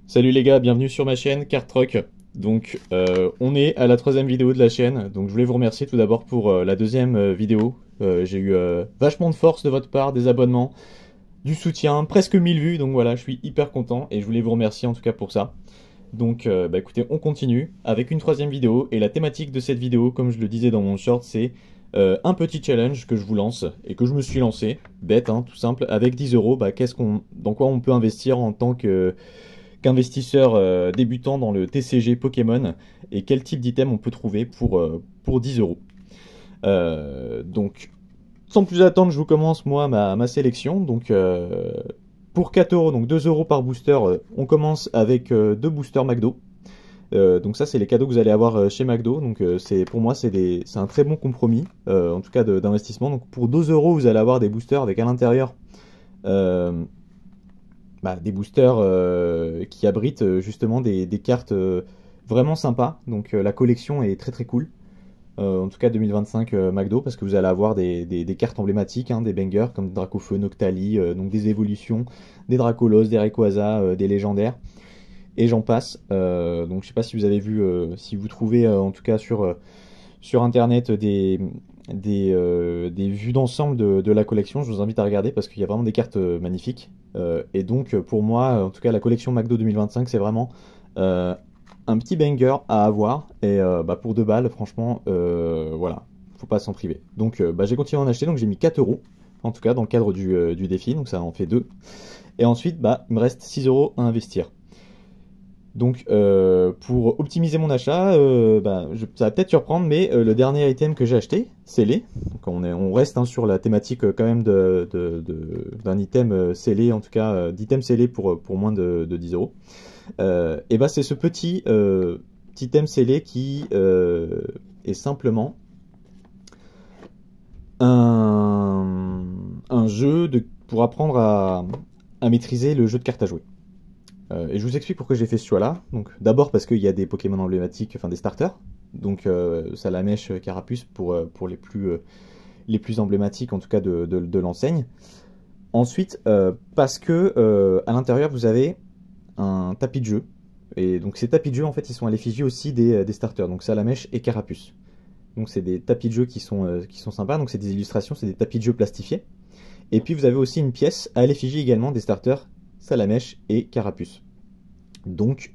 Salut les gars, bienvenue sur ma chaîne Kartrock. Donc on est à la troisième vidéo de la chaîne, donc je voulais vous remercier tout d'abord pour la deuxième vidéo. J'ai eu vachement de force de votre part, des abonnements, du soutien, presque 1000 vues, donc voilà, je suis hyper content et je voulais vous remercier en tout cas pour ça. Donc bah écoutez, on continue avec une troisième vidéo et la thématique de cette vidéo, comme je le disais dans mon short, c'est un petit challenge que je vous lance et que je me suis lancé, bête hein, tout simple, avec 10 euros, bah, dans quoi on peut investir en tant qu'investisseur débutant dans le TCG Pokémon et quel type d'item on peut trouver pour 10 euros. Donc, sans plus attendre, je vous commence moi ma sélection. Donc, pour 4 euros, donc 2 euros par booster, on commence avec deux boosters McDo. Donc ça c'est les cadeaux que vous allez avoir chez McDo, donc pour moi c'est un très bon compromis, en tout cas d'investissement. Donc pour 2 euros vous allez avoir des boosters avec à l'intérieur des boosters qui abritent justement des cartes vraiment sympas. Donc la collection est très très cool. En tout cas 2025 McDo, parce que vous allez avoir des cartes emblématiques, hein, des bangers comme Dracofeu, Noctali, donc des évolutions, des Dracolos, des Rayquaza, des légendaires, et j'en passe. Donc je sais pas si vous avez vu, si vous trouvez en tout cas sur internet des vues d'ensemble de la collection, je vous invite à regarder parce qu'il y a vraiment des cartes magnifiques. Et donc pour moi, en tout cas la collection McDo 2025, c'est vraiment un petit banger à avoir. Et pour 2 balles, franchement, voilà, faut pas s'en priver. Donc j'ai continué à en acheter, donc j'ai mis 4 euros, en tout cas dans le cadre du défi, donc ça en fait 2. Et ensuite, il me reste 6 euros à investir. Donc pour optimiser mon achat, ça va peut-être surprendre, mais le dernier item que j'ai acheté, scellé, donc on reste hein, sur la thématique quand même d'un item scellé, en tout cas d'item scellé pour moins de 10 euros. Et c'est ce petit item scellé qui est simplement un jeu pour apprendre à maîtriser le jeu de cartes à jouer. Et je vous explique pourquoi j'ai fait ce choix-là. Donc, d'abord parce qu'il y a des Pokémon emblématiques, enfin des starters. Donc, Salamèche, Carapuce pour les plus emblématiques, en tout cas de l'enseigne. Ensuite, parce que à l'intérieur vous avez un tapis de jeu. Et donc, ces tapis de jeu, en fait, ils sont à l'effigie aussi des starters. Donc, Salamèche et Carapuce. Donc, c'est des tapis de jeu qui sont sympas. Donc, c'est des illustrations, c'est des tapis de jeu plastifiés. Et puis, vous avez aussi une pièce à l'effigie également des starters Salamèche et Carapuce. Donc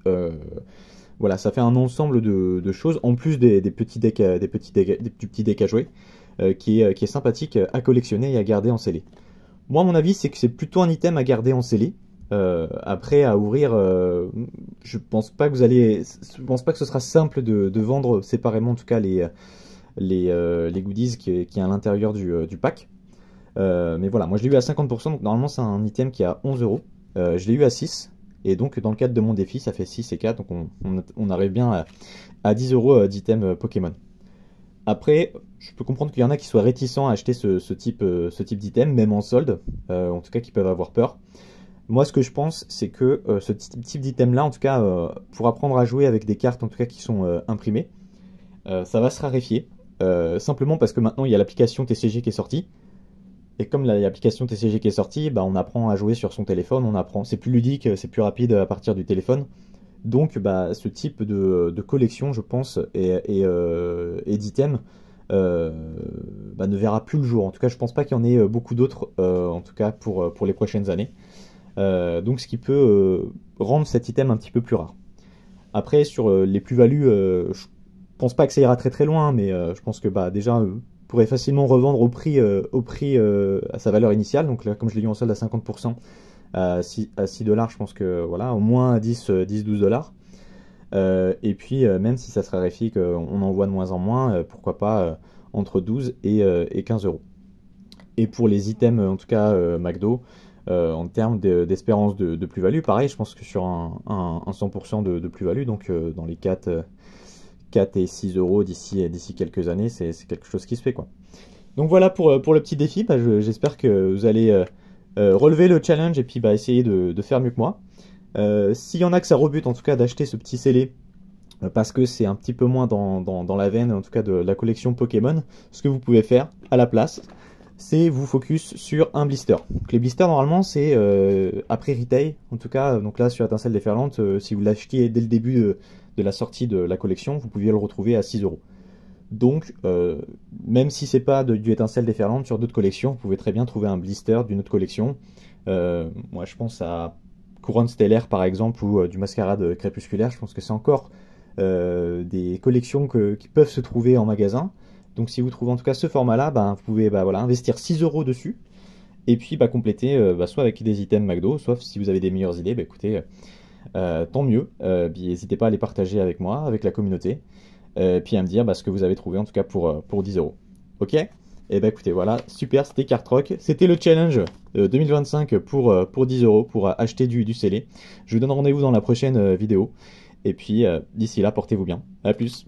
voilà, ça fait un ensemble de choses, en plus des petits decks à jouer, qui est sympathique à collectionner et à garder en scellé. Moi, mon avis, c'est que c'est plutôt un item à garder en scellé. Après, à ouvrir, je pense pas que ce sera simple de vendre séparément, en tout cas, les goodies qui est à l'intérieur du pack. Mais voilà, moi je l'ai eu à 50%, donc normalement c'est un item qui est à 11 euros. Je l'ai eu à 6, et donc dans le cadre de mon défi, ça fait 6 et 4, donc on arrive bien à 10 euros d'item Pokémon. Après, je peux comprendre qu'il y en a qui soient réticents à acheter ce type d'item, même en solde, en tout cas qui peuvent avoir peur. Moi, ce que je pense, c'est que ce type d'item là, en tout cas, pour apprendre à jouer avec des cartes en tout cas qui sont imprimées, ça va se raréfier, simplement parce que maintenant il y a l'application TCG qui est sortie. Et comme l'application TCG qui est sortie, on apprend à jouer sur son téléphone, c'est plus ludique, c'est plus rapide à partir du téléphone. Donc ce type de collection, je pense, et d'item ne verra plus le jour. En tout cas, je pense pas qu'il y en ait beaucoup d'autres, en tout cas pour les prochaines années. Donc ce qui peut rendre cet item un petit peu plus rare. Après, sur les plus-values, je pense pas que ça ira très très loin, mais je pense que déjà pourrait facilement revendre au prix à sa valeur initiale. Donc là, comme je l'ai eu en solde à 50%, à 6 $, je pense que voilà, au moins à 10-12 $. Et puis même si ça se raréfie, qu'on en voit de moins en moins, pourquoi pas entre 12 et 15 euros. Et pour les items, en tout cas McDo, en termes d'espérance de plus-value, pareil, je pense que sur un 100% de plus-value, donc dans les 4 et 6 euros d'ici quelques années, c'est quelque chose qui se fait, quoi. Donc voilà pour le petit défi. J'espère que vous allez relever le challenge et puis essayer de faire mieux que moi. S'il y en a que ça rebute, en tout cas, d'acheter ce petit scellé, parce que c'est un petit peu moins dans la veine, en tout cas, de la collection Pokémon, ce que vous pouvez faire à la place, c'est vous focus sur un blister. Donc les blisters normalement c'est après retail, en tout cas donc là sur Étincelle Déferlante, si vous l'achetiez dès le début de la sortie de la collection, vous pouviez le retrouver à 6 euros. Donc même si c'est pas du Étincelle Déferlante, sur d'autres collections, vous pouvez très bien trouver un blister d'une autre collection. Moi je pense à Couronne Stellaire par exemple, ou du Mascarade Crépusculaire, je pense que c'est encore des collections qui peuvent se trouver en magasin. Donc si vous trouvez en tout cas ce format-là, ben, vous pouvez voilà, investir 6 euros dessus, et puis compléter soit avec des items McDo, soit si vous avez des meilleures idées, écoutez, tant mieux. N'hésitez pas à les partager avec moi, avec la communauté, puis à me dire ce que vous avez trouvé en tout cas pour 10 euros. Ok? Et écoutez, voilà, super, c'était Cartrock. C'était le challenge 2025 pour 10 euros pour acheter du scellé. Je vous donne rendez-vous dans la prochaine vidéo. Et puis d'ici là, portez-vous bien. A plus.